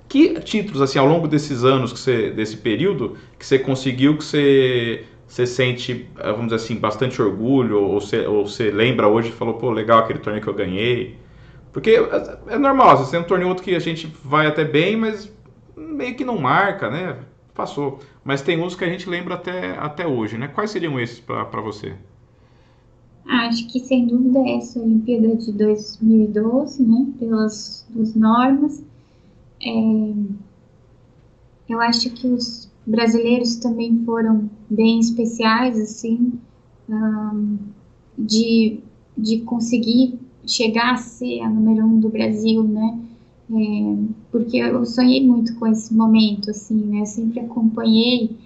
[SPEAKER 1] Que títulos, assim, ao longo desses anos, desse período, que você conseguiu, que você sente, vamos dizer assim, bastante orgulho, ou você lembra hoje e falou, pô, legal aquele torneio que eu ganhei? Porque é normal, você tem um torneio outro que a gente vai até bem, mas meio que não marca, né? Passou. Mas tem uns que a gente lembra até hoje, né? Quais seriam esses para você?
[SPEAKER 2] Acho que sem dúvida é essa Olimpíada de 2012, né? Pelas duas normas. Eu acho que os brasileiros também foram bem especiais, assim, de, de conseguir chegar a ser a número 1 do Brasil, né? Porque eu sonhei muito com esse momento, assim, né? Eu sempre acompanhei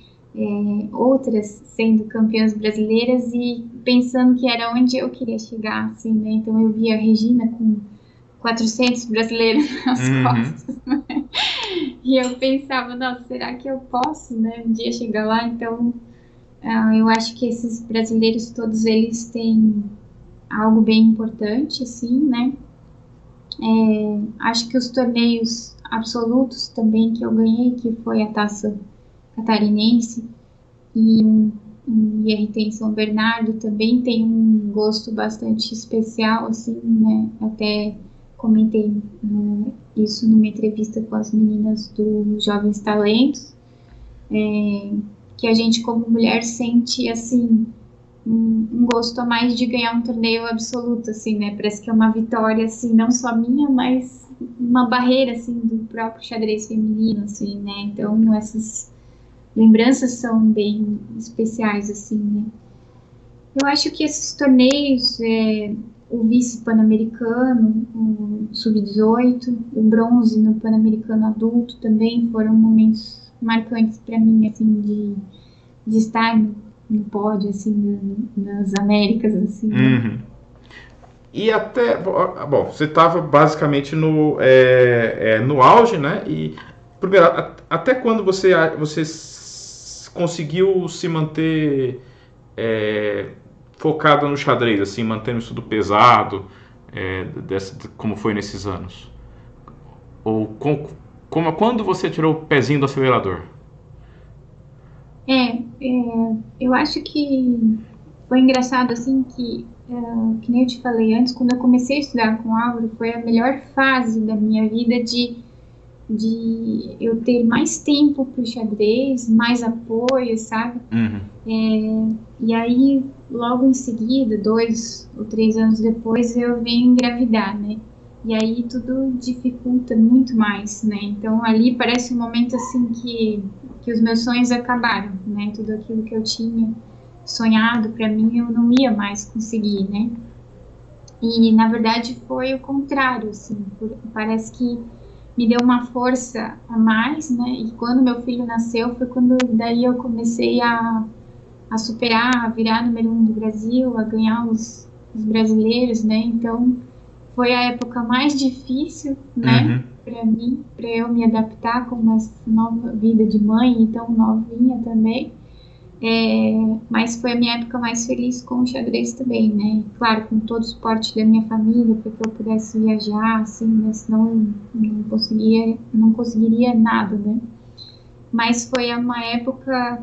[SPEAKER 2] outras sendo campeãs brasileiras e pensando que era onde eu queria chegar, assim, né? Então eu via a Regina com 400 brasileiros nas costas, né? E eu pensava, nossa, será que eu posso, né, um dia chegar lá? Então, eu acho que esses brasileiros, todos eles têm algo bem importante, assim, né? Acho que os torneios absolutos também que eu ganhei, que foi a Taça Catarinense, e um IRT em São Bernardo também tem um gosto bastante especial, assim, né? Até comentei isso numa entrevista com as meninas do Jovens Talentos, que a gente como mulher sente, assim, um gosto a mais de ganhar um torneio absoluto, assim, né? Parece que é uma vitória, assim, não só minha, mas uma barreira, assim, do próprio xadrez feminino, assim, né? Então, essas lembranças são bem especiais, assim, né? Eu acho que esses torneios, o vice pan-americano, o sub-18, o bronze no pan-americano adulto também foram momentos marcantes para mim, assim, de estar no pódio, assim, nas Américas, assim, né?
[SPEAKER 1] Uhum. E até, bom, você estava basicamente no auge, né? E primeiro, até quando você conseguiu se manter focado no xadrez, assim, mantendo isso tudo pesado, como foi nesses anos? Ou quando você tirou o pezinho do acelerador?
[SPEAKER 2] Eu acho que foi engraçado, assim, que nem eu te falei antes, quando eu comecei a estudar com o Álvaro, foi a melhor fase da minha vida de eu ter mais tempo para o xadrez, mais apoio, sabe?
[SPEAKER 1] Uhum.
[SPEAKER 2] E aí, logo em seguida, 2 ou 3 anos depois, eu venho engravidar, né? E aí tudo dificulta muito mais, né? Então ali parece um momento assim que os meus sonhos acabaram, né? Tudo aquilo que eu tinha sonhado para mim eu não ia mais conseguir, né? E na verdade foi o contrário, assim, parece que me deu uma força a mais, né? E quando meu filho nasceu foi quando daí eu comecei a superar, a virar número 1 do Brasil, a ganhar os brasileiros, né? Então foi a época mais difícil, né?
[SPEAKER 1] Uhum.
[SPEAKER 2] Para mim, para eu me adaptar com essa nova vida de mãe, então novinha também. Mas foi a minha época mais feliz com o xadrez também, né? Claro, com todo o suporte da minha família para que eu pudesse viajar, assim, né? Senão eu não conseguiria nada, né? Mas foi uma época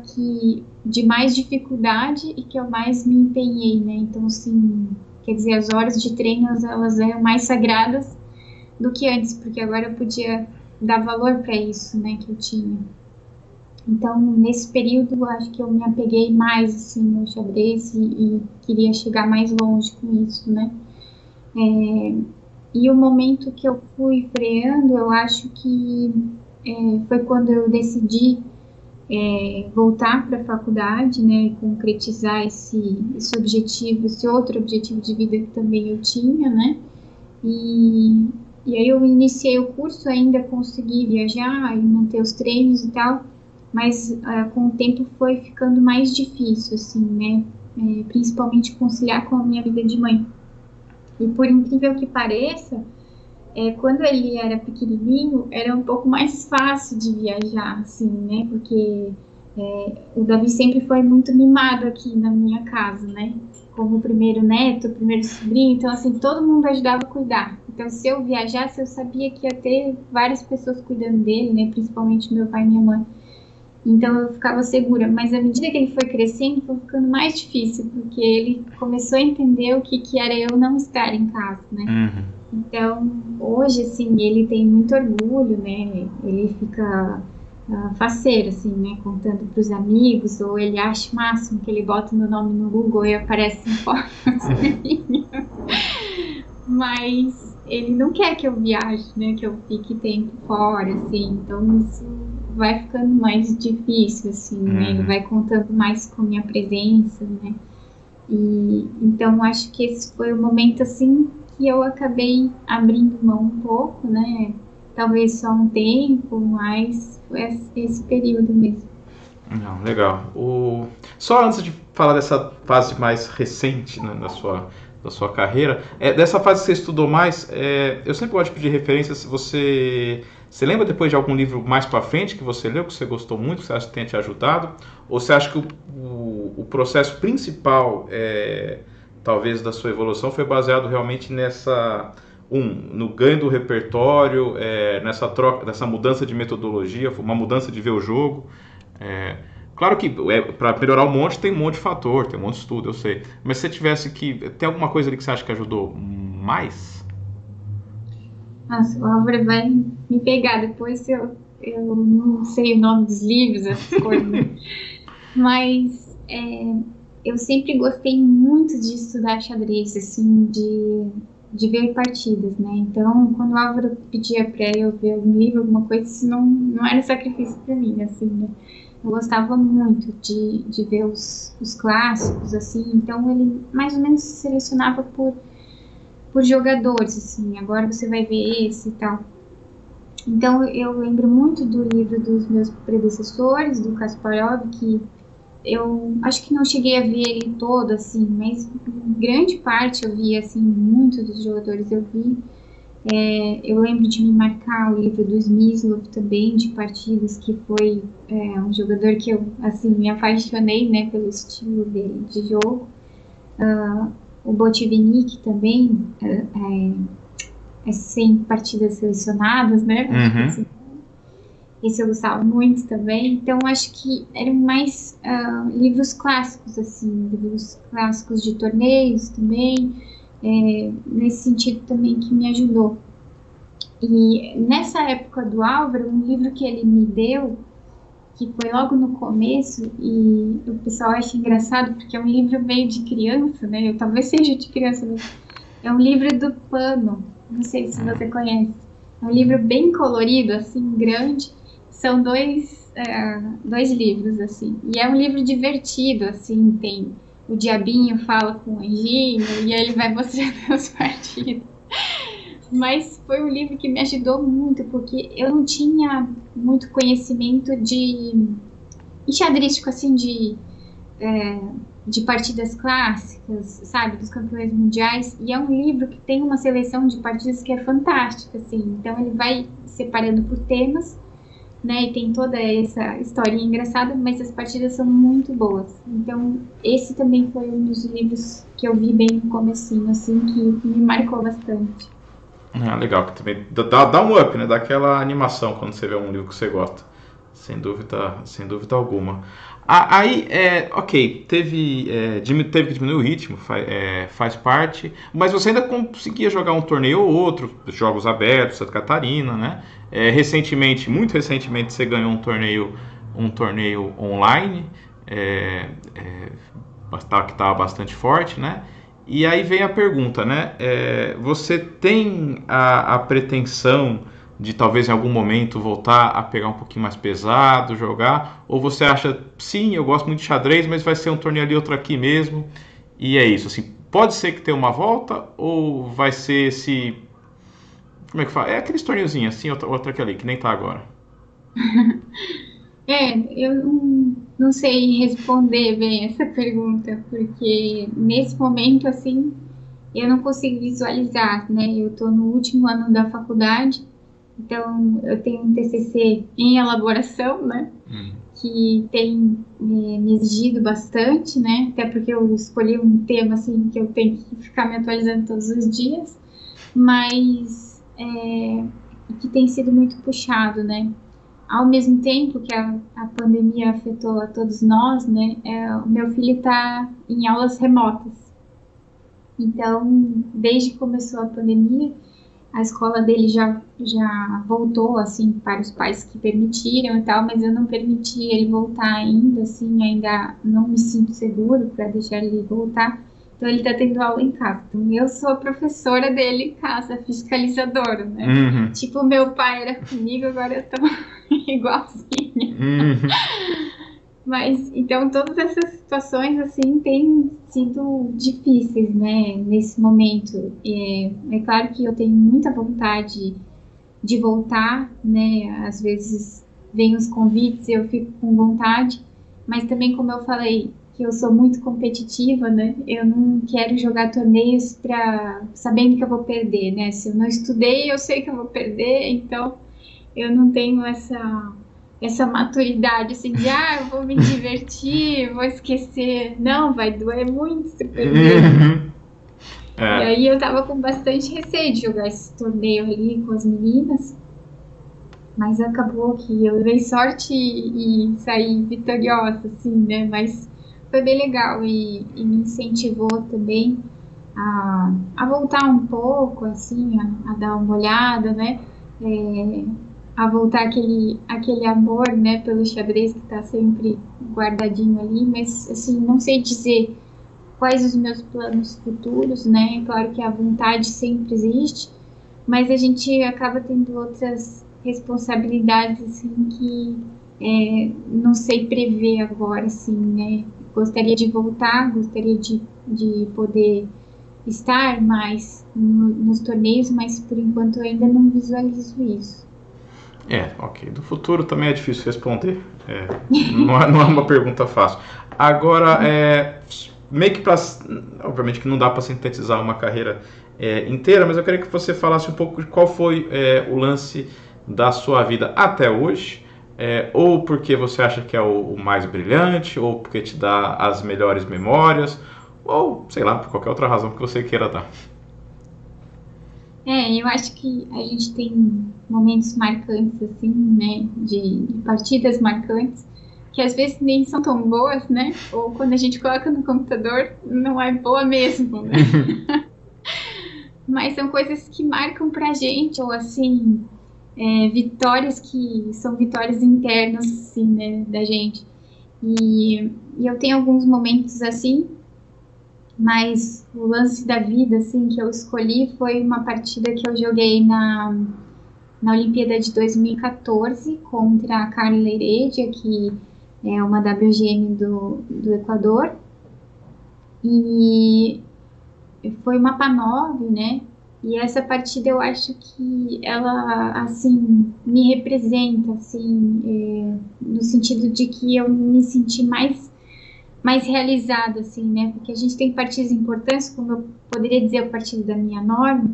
[SPEAKER 2] de mais dificuldade e que eu mais me empenhei, né? Então, assim, quer dizer, as horas de treino, elas eram mais sagradas do que antes, porque agora eu podia dar valor para isso, né, que eu tinha. Então, nesse período, eu acho que eu me apeguei mais, assim, no xadrez e queria chegar mais longe com isso, né? E o momento que eu fui freando, eu acho que foi quando eu decidi voltar para a faculdade, né, concretizar esse objetivo, esse outro objetivo de vida que também eu tinha, né, e, e aí eu iniciei o curso, ainda consegui viajar e manter os treinos e tal, mas com o tempo foi ficando mais difícil, assim, né, principalmente conciliar com a minha vida de mãe. E por incrível que pareça, quando ele era pequenininho, era um pouco mais fácil de viajar, assim, né? Porque o Davi sempre foi muito mimado aqui na minha casa, né? Como o primeiro neto, o primeiro sobrinho, então, assim, todo mundo ajudava a cuidar. Então, se eu viajasse, eu sabia que ia ter várias pessoas cuidando dele, né? Principalmente meu pai e minha mãe. Então, eu ficava segura. Mas à medida que ele foi crescendo, foi ficando mais difícil, porque ele começou a entender o que era eu não estar em casa, né?
[SPEAKER 1] Uhum.
[SPEAKER 2] Então, hoje, assim, ele tem muito orgulho, né? Ele fica faceiro, assim, né? Contando para os amigos, ou ele acha o máximo que ele bota meu nome no Google e aparece em fotos minhas. Mas ele não quer que eu viaje, né? Que eu fique tempo fora, assim. Então, isso vai ficando mais difícil, assim, né? Ele vai contando mais com a minha presença, né? E então acho que esse foi o momento assim que eu acabei abrindo mão um pouco, né? Talvez só um tempo, mas foi esse período mesmo.
[SPEAKER 1] Não, legal. Só antes de falar dessa fase mais recente, né, da sua carreira, dessa fase que você estudou mais, eu sempre gosto de pedir referência se você lembra depois de algum livro mais para frente que você leu, que você gostou muito, que você acha que tenha te ajudado? Ou você acha que o processo principal, talvez, da sua evolução foi baseado realmente no ganho do repertório, nessa mudança de metodologia, uma mudança de ver o jogo? Claro que para melhorar um monte tem um monte de fator, tem um monte de estudo, eu sei. Mas se você tivesse que... Tem alguma coisa ali que você acha que ajudou mais?
[SPEAKER 2] Nossa, o Álvaro vai me pegar depois, eu não sei o nome dos livros, essas coisas, né? Mas eu sempre gostei muito de estudar xadrez, assim, de ver partidas, né? Então, quando o Álvaro pedia pra eu ver algum livro, alguma coisa, isso não era sacrifício pra mim, assim, né? Eu gostava muito de ver os clássicos, assim, então ele mais ou menos selecionava por jogadores, assim, agora você vai ver esse e tal. Então, eu lembro muito do livro dos meus predecessores, do Kasparov, que eu acho que não cheguei a ver ele todo, assim, mas grande parte eu vi, assim, muito dos jogadores eu vi. Eu lembro de me marcar o livro do Smyslov também, de partidas, que foi um jogador que eu, assim, me apaixonei, né, pelo estilo dele de jogo. O Botvinnik também, 100 partidas selecionadas, né, acho que assim, esse eu gostava muito também. Então, acho que eram mais livros clássicos, assim, livros clássicos de torneios também, nesse sentido também que me ajudou. E nessa época do Álvaro, um livro que ele me deu, que foi logo no começo, e o pessoal acha engraçado, porque é um livro meio de criança, né? Eu talvez seja de criança, mas é um livro do Pano, não sei se você conhece. É um livro bem colorido, assim, grande. São dois livros, assim. E é um livro divertido, assim, tem o diabinho fala com o anjinho, e aí ele vai mostrando os partidos. Mas foi um livro que me ajudou muito, porque eu não tinha muito conhecimento enxadrístico, assim, de partidas clássicas, sabe, dos campeões mundiais, e é um livro que tem uma seleção de partidas que é fantástica, assim, então ele vai separando por temas, né, e tem toda essa historinha engraçada, mas as partidas são muito boas. Então, esse também foi um dos livros que eu vi bem no comecinho, assim, que me marcou bastante.
[SPEAKER 1] Legal, que também dá um up, né? Dá aquela animação quando você vê um livro que você gosta. Sem dúvida alguma. Aí, ok, teve que diminuir o ritmo, faz parte, mas você ainda conseguia jogar um torneio ou outro, jogos abertos, Santa Catarina, né? Muito recentemente, você ganhou um torneio online, que estava bastante forte, né? E aí vem a pergunta, né? Você tem a pretensão de talvez em algum momento voltar a pegar um pouquinho mais pesado, jogar? Ou você acha, sim, eu gosto muito de xadrez, mas vai ser um torneio ali, outro aqui mesmo, e é isso, assim, pode ser que tenha uma volta, ou vai ser esse... Como é que fala? É aqueles torneiozinhos, assim, outro aqui ali, que nem tá agora.
[SPEAKER 2] Eu não sei responder bem essa pergunta, porque nesse momento, assim, eu não consigo visualizar, né? Eu estou no último ano da faculdade, então eu tenho um TCC em elaboração, né? Que tem me exigido bastante, né? Até porque eu escolhi um tema, assim, que eu tenho que ficar me atualizando todos os dias, mas que tem sido muito puxado, né? Ao mesmo tempo que a pandemia afetou a todos nós, né, o meu filho está em aulas remotas. Então, desde que começou a pandemia, a escola dele já voltou, assim, para os pais que permitiram e tal, mas eu não permiti ele voltar ainda, assim, ainda não me sinto seguro para deixar ele voltar. Então, ele está tendo aula em casa. Então, eu sou a professora dele em casa, fiscalizadora, né?
[SPEAKER 1] Uhum.
[SPEAKER 2] Tipo, meu pai era comigo, agora eu tô igualzinha.
[SPEAKER 1] Uhum.
[SPEAKER 2] Mas, então, todas essas situações, assim, têm sido difíceis, né, nesse momento. É claro que eu tenho muita vontade de voltar, né, às vezes vem os convites e eu fico com vontade, mas também, como eu falei, que eu sou muito competitiva, né, eu não quero jogar torneios sabendo que eu vou perder, né, se eu não estudei, eu sei que eu vou perder, então eu não tenho essa maturidade, assim, de, eu vou me divertir, vou esquecer. Não, vai doer muito se perder. E aí eu tava com bastante receio de jogar esse torneio ali com as meninas. mas acabou que eu levei sorte e saí vitoriosa, assim, né? Mas foi bem legal e me incentivou também a voltar um pouco, assim, a dar uma olhada, né? É, a voltar aquele amor, né, pelo xadrez que está sempre guardadinho ali, mas, assim, não sei dizer quais os meus planos futuros, né? Claro que a vontade sempre existe, mas a gente acaba tendo outras responsabilidades, assim, que não sei prever agora, assim, né? Gostaria de voltar, gostaria de poder estar mais nos torneios, mas por enquanto eu ainda não visualizo isso.
[SPEAKER 1] Ok. Do futuro também é difícil responder. Não é uma pergunta fácil. Agora, meio que obviamente que não dá para sintetizar uma carreira inteira, mas eu queria que você falasse um pouco de qual foi o lance da sua vida até hoje, ou porque você acha que é o mais brilhante, ou porque te dá as melhores memórias, ou sei lá, por qualquer outra razão que você queira dar.
[SPEAKER 2] Eu acho que a gente tem momentos marcantes, assim, né, de partidas marcantes, que às vezes nem são tão boas, né, ou quando a gente coloca no computador, não é boa mesmo, né, mas são coisas que marcam pra gente, ou assim, vitórias que são vitórias internas, assim, né, da gente. E eu tenho alguns momentos assim, mas o lance da vida, assim, que eu escolhi foi uma partida que eu joguei na Olimpíada de 2014 contra a Carla Heredia, que é uma WGN do Equador. E foi uma PA9, né? E essa partida eu acho que ela, assim, me representa, assim, no sentido de que eu me senti mais realizada, assim, né? Porque a gente tem partidas importantes, como eu poderia dizer o partido da minha norma,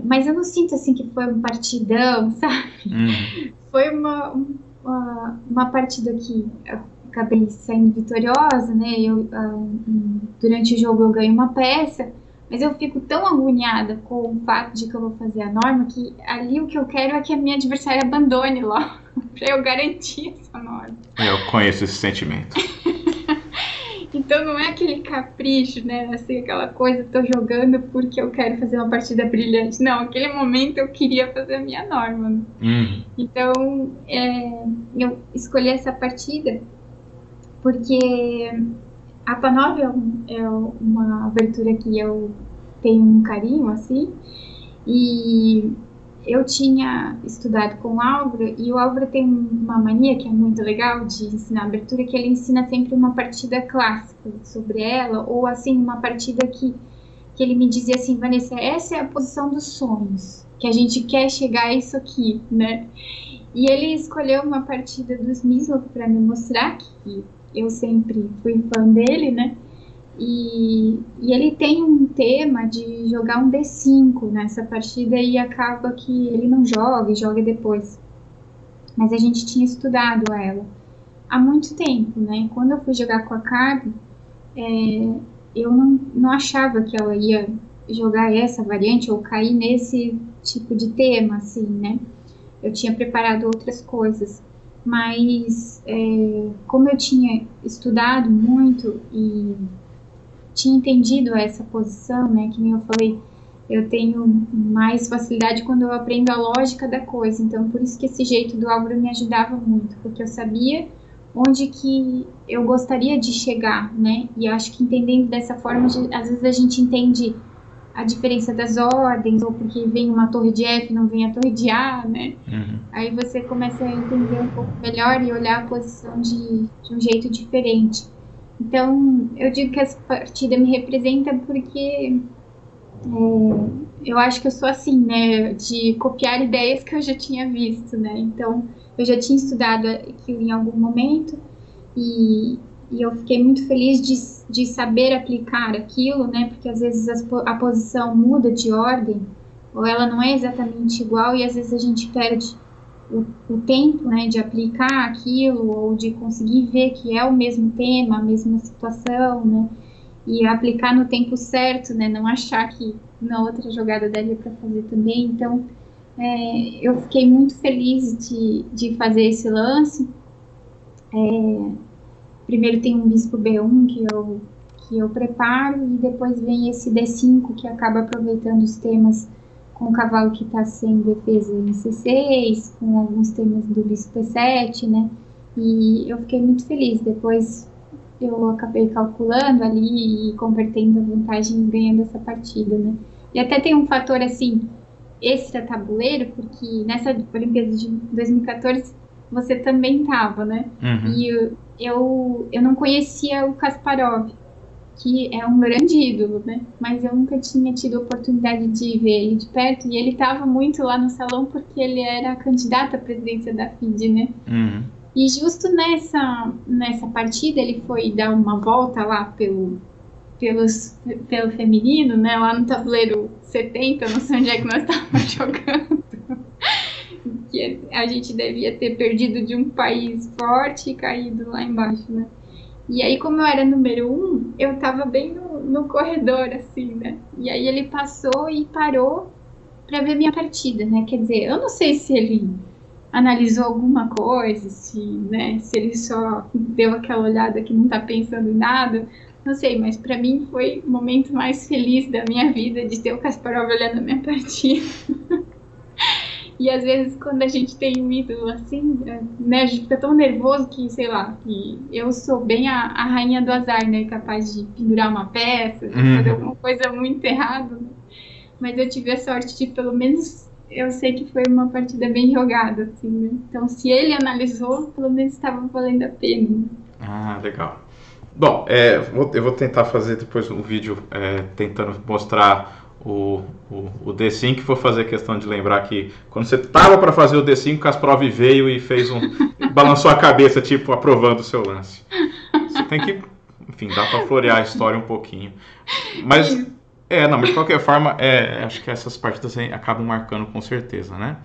[SPEAKER 2] mas eu não sinto, assim, que foi um partidão, sabe? Foi uma partida que eu acabei saindo vitoriosa, né? Durante o jogo eu ganho uma peça, mas eu fico tão agoniada com o fato de que eu vou fazer a norma que ali o que eu quero é que a minha adversária abandone logo, para eu garantir essa norma.
[SPEAKER 1] Eu conheço esse sentimento.
[SPEAKER 2] Então não é aquele capricho, né? Assim, aquela coisa, tô jogando porque eu quero fazer uma partida brilhante. Não, aquele momento eu queria fazer a minha norma. Então, eu escolhi essa partida porque a PA9 é uma abertura que eu tenho um carinho, assim, e eu tinha estudado com o Álvaro, e o Álvaro tem uma mania que é muito legal de ensinar abertura, que ele ensina sempre uma partida clássica sobre ela, ou assim, uma partida que ele me dizia assim, Vanessa, essa é a posição dos sonhos, que a gente quer chegar a isso aqui, né? E ele escolheu uma partida do Smyslov para me mostrar, que eu sempre fui fã dele, né? E ele tem um tema de jogar um D5 nessa partida e acaba que ele não joga e joga depois. Mas a gente tinha estudado ela há muito tempo, né? Quando eu fui jogar com a Carmen, eu não achava que ela ia jogar essa variante ou cair nesse tipo de tema, assim, né? Eu tinha preparado outras coisas. Mas como eu tinha estudado muito e tinha entendido essa posição, né? Que nem eu falei, eu tenho mais facilidade quando eu aprendo a lógica da coisa. Então, por isso que esse jeito do Álvaro me ajudava muito, porque eu sabia onde que eu gostaria de chegar, né? E acho que entendendo dessa forma, às vezes a gente entende a diferença das ordens, ou porque vem uma torre de F, não vem a torre de A, né? Aí você começa a entender um pouco melhor e olhar a posição de um jeito diferente. Então, eu digo que essa partida me representa porque eu acho que eu sou assim, né, de copiar ideias que eu já tinha visto, né, então eu já tinha estudado aquilo em algum momento e eu fiquei muito feliz de saber aplicar aquilo, né, porque às vezes a posição muda de ordem ou ela não é exatamente igual e às vezes a gente perde o tempo, né, de aplicar aquilo ou de conseguir ver que é o mesmo tema, a mesma situação, né, e aplicar no tempo certo, né, não achar que na outra jogada daria para fazer também. Então, Eu fiquei muito feliz de fazer esse lance. Primeiro tem um bispo B1 que eu preparo, e depois vem esse D5 que acaba aproveitando os temas com o cavalo que está sem defesa em C6, com alguns temas do bispo E7, né? E eu fiquei muito feliz. Depois eu acabei calculando ali e convertendo a vantagem, ganhando essa partida, né? E até tem um fator, assim, extra tabuleiro, porque nessa Olimpíada de 2014 você também estava, né?
[SPEAKER 1] Uhum.
[SPEAKER 2] E eu não conhecia o Kasparov, que é um grande ídolo, né? Mas eu nunca tinha tido a oportunidade de ver ele de perto, e ele estava muito lá no salão porque ele era candidato à presidência da FIDE, né?
[SPEAKER 1] Uhum.
[SPEAKER 2] E justo nessa partida ele foi dar uma volta lá pelo feminino, né? Lá no tabuleiro 70, não sei onde é que nós estávamos jogando. Que a gente devia ter perdido de um país forte e caído lá embaixo, né? E aí, como eu era número 1, eu tava bem no corredor, assim, né? E aí ele passou e parou para ver minha partida, né? Quer dizer, eu não sei se ele analisou alguma coisa, se ele só deu aquela olhada que não tá pensando em nada, não sei, mas para mim foi o momento mais feliz da minha vida, de ter o Kasparov olhando a minha partida. E às vezes, quando a gente tem um ídolo assim, né, a gente fica tão nervoso que, sei lá, que eu sou bem a rainha do azar, né? Capaz de pendurar uma peça, de fazer alguma coisa muito errada. Né? Mas eu tive a sorte de, pelo menos, eu sei que foi uma partida bem jogada, assim, né? Então, se ele analisou, pelo menos estava valendo a pena. Né?
[SPEAKER 1] Ah, legal. Bom, eu vou tentar fazer depois um vídeo tentando mostrar o D5. Vou fazer questão de lembrar que quando você estava para fazer o D5, Kasparov veio e fez balançou a cabeça, tipo, aprovando o seu lance. Você tem que, enfim, dá para florear a história um pouquinho. Mas, mas de qualquer forma, acho que essas partidas acabam marcando com certeza, né?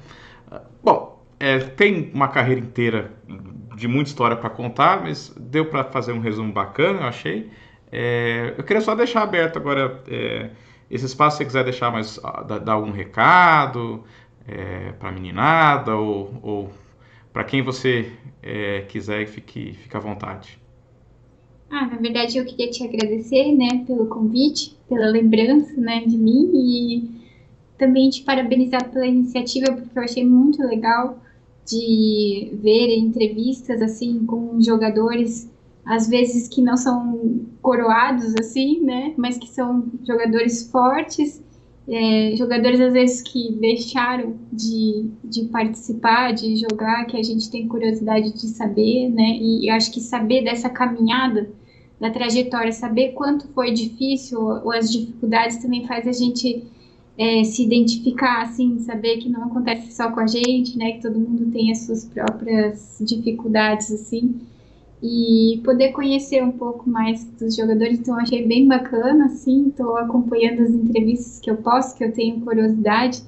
[SPEAKER 1] Bom, tem uma carreira inteira de muita história para contar, mas deu para fazer um resumo bacana, eu achei. Eu queria só deixar aberto agora esse espaço, se você quiser deixar dar algum recado para a meninada ou para quem você quiser, fique à vontade.
[SPEAKER 2] Na verdade, eu queria te agradecer, né, pelo convite, pela lembrança, né, de mim, e também te parabenizar pela iniciativa, porque eu achei muito legal de ver entrevistas assim com jogadores, às vezes que não são coroados assim, né, mas que são jogadores fortes, jogadores às vezes que deixaram de participar, de jogar, que a gente tem curiosidade de saber, né, e eu acho que saber dessa caminhada, da trajetória, saber quanto foi difícil ou as dificuldades também faz a gente se identificar, assim, saber que não acontece só com a gente, né, que todo mundo tem as suas próprias dificuldades, assim, e poder conhecer um pouco mais dos jogadores. Então, eu achei bem bacana, assim, estou acompanhando as entrevistas que eu posso, que eu tenho curiosidade,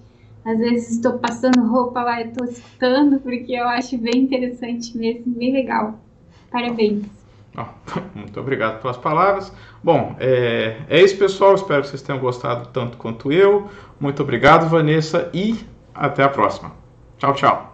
[SPEAKER 2] às vezes estou passando roupa lá e estou escutando, porque eu acho bem interessante mesmo, bem legal. Parabéns.
[SPEAKER 1] Muito obrigado pelas palavras. Bom, é isso, pessoal. Espero que vocês tenham gostado tanto quanto eu. Muito obrigado, Vanessa, e até a próxima. Tchau, tchau.